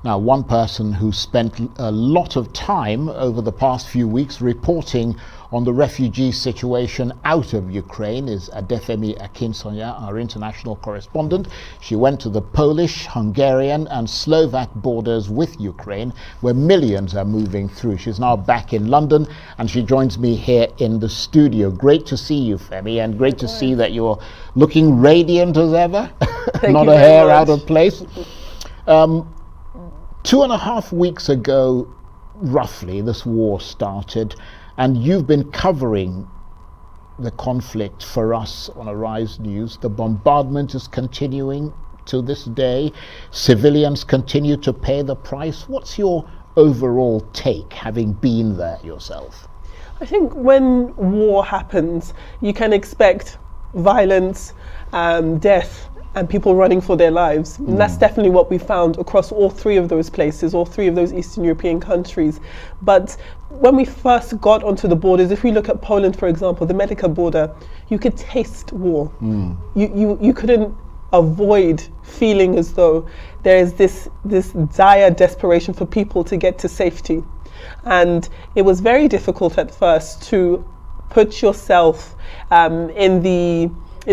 Now, one person who spent a lot of time over the past few weeks reporting on the refugee situation out of Ukraine is Adefemi Akinsanya, our international correspondent. She went to the Polish, Hungarian and Slovak borders with Ukraine, where millions are moving through. She's now back in London and she joins me here in the studio. Great to see you, Femi, and great to see that you're looking radiant as ever. Not a hair out of place. 2.5 weeks ago, roughly, this war started, and you've been covering the conflict for us on Arise News. The bombardment is continuing to this day. Civilians continue to pay the price. What's your overall take, having been there yourself? I think when war happens, you can expect violence, death, and people running for their lives. And that's definitely what we found across all three of those places, all three of those Eastern European countries. But when we first got onto the borders, if we look at Poland, for example, the Medica border, you could taste war. You couldn't avoid feeling as though there is this dire desperation for people to get to safety. And it was very difficult at first to put yourself in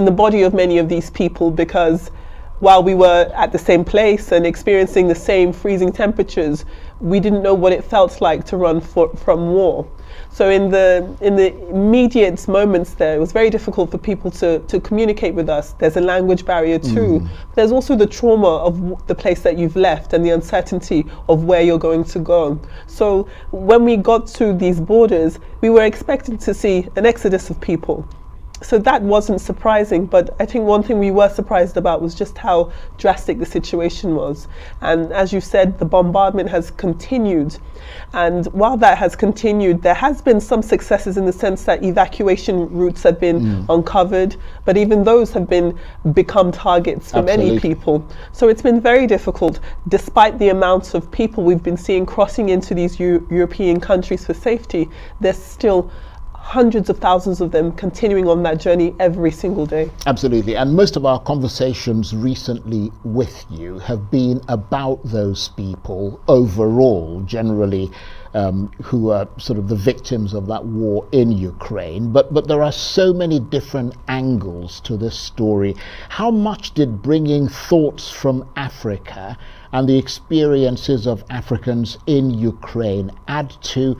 the body of many of these people, because while we were at the same place and experiencing the same freezing temperatures, we didn't know what it felt like to run from war. So in the immediate moments there, it was very difficult for people to communicate with us. There's a language barrier too. There's also the trauma of the place that you've left and the uncertainty of where you're going to go. So when we got to these borders, we were expecting to see an exodus of people. So that wasn't surprising, but I think one thing we were surprised about was just how drastic the situation was. And as you said, the bombardment has continued. And while that has continued, there has been some successes in the sense that evacuation routes have been uncovered, but even those have become targets for many people. So it's been very difficult, despite the amount of people we've been seeing crossing into these European countries for safety. There's still hundreds of thousands of them continuing on that journey every single day. Absolutely. And most of our conversations recently with you have been about those people overall, generally, who are sort of the victims of that war in Ukraine. But there are so many different angles to this story. How much did bringing thoughts from Africa and the experiences of Africans in Ukraine add to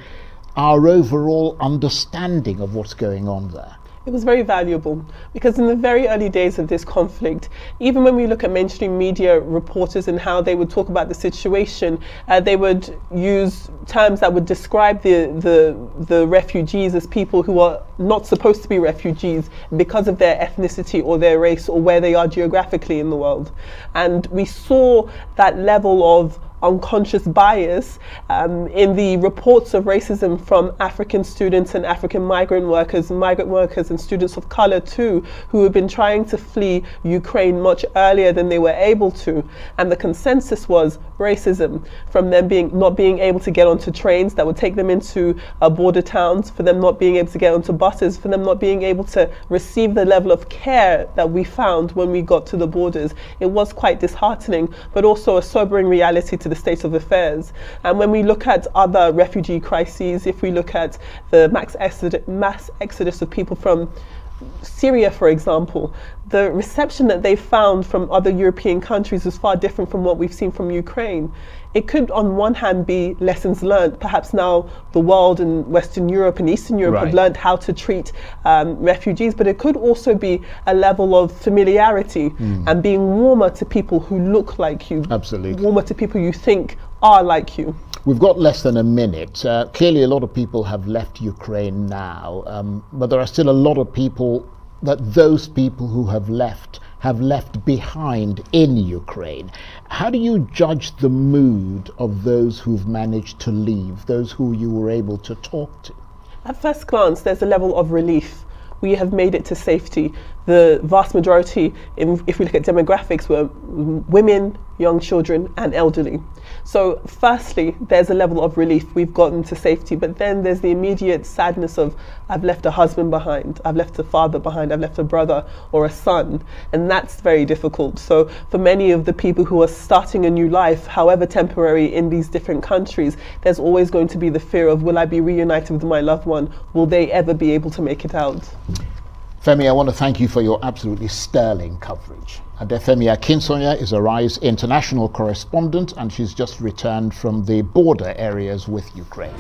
our overall understanding of what's going on there? It was very valuable, because in the very early days of this conflict, even when we look at mainstream media reporters and how they would talk about the situation, they would use terms that would describe the refugees as people who are not supposed to be refugees because of their ethnicity or their race or where they are geographically in the world. And we saw that level of unconscious bias in the reports of racism from African students and African migrant workers and students of color too, who have been trying to flee Ukraine much earlier than they were able to. And the consensus was racism, from them not being able to get onto trains that would take them into border towns, for them not being able to get onto buses, for them not being able to receive the level of care that we found when we got to the borders. It was quite disheartening, but also a sobering reality to the state of affairs. And when we look at other refugee crises, if we look at the mass exodus of people from Syria, for example, the reception that they found from other European countries was far different from what we've seen from Ukraine. It could, on one hand, be lessons learned. Perhaps now the world and Western Europe and Eastern Europe have learned how to treat refugees, but it could also be a level of familiarity and being warmer to people who look like you. Absolutely. Warmer to people you think are like you. We've got less than a minute. Clearly a lot of people have left Ukraine now, but there are still a lot of people those people who have left behind in Ukraine. How do you judge the mood of those who've managed to leave, those who you were able to talk to? At first glance, there's a level of relief. We have made it to safety. the vast majority, if we look at demographics, were women, young children and elderly. So firstly, there's a level of relief, we've gotten to safety, but then there's the immediate sadness of, I've left a husband behind, I've left a father behind, I've left a brother or a son, and that's very difficult. So for many of the people who are starting a new life, however temporary, in these different countries, there's always going to be the fear of, will I be reunited with my loved one? Will they ever be able to make it out? Femi, I want to thank you for your absolutely sterling coverage. Adefemi Akinsanya is Arise international correspondent, and she's just returned from the border areas with Ukraine.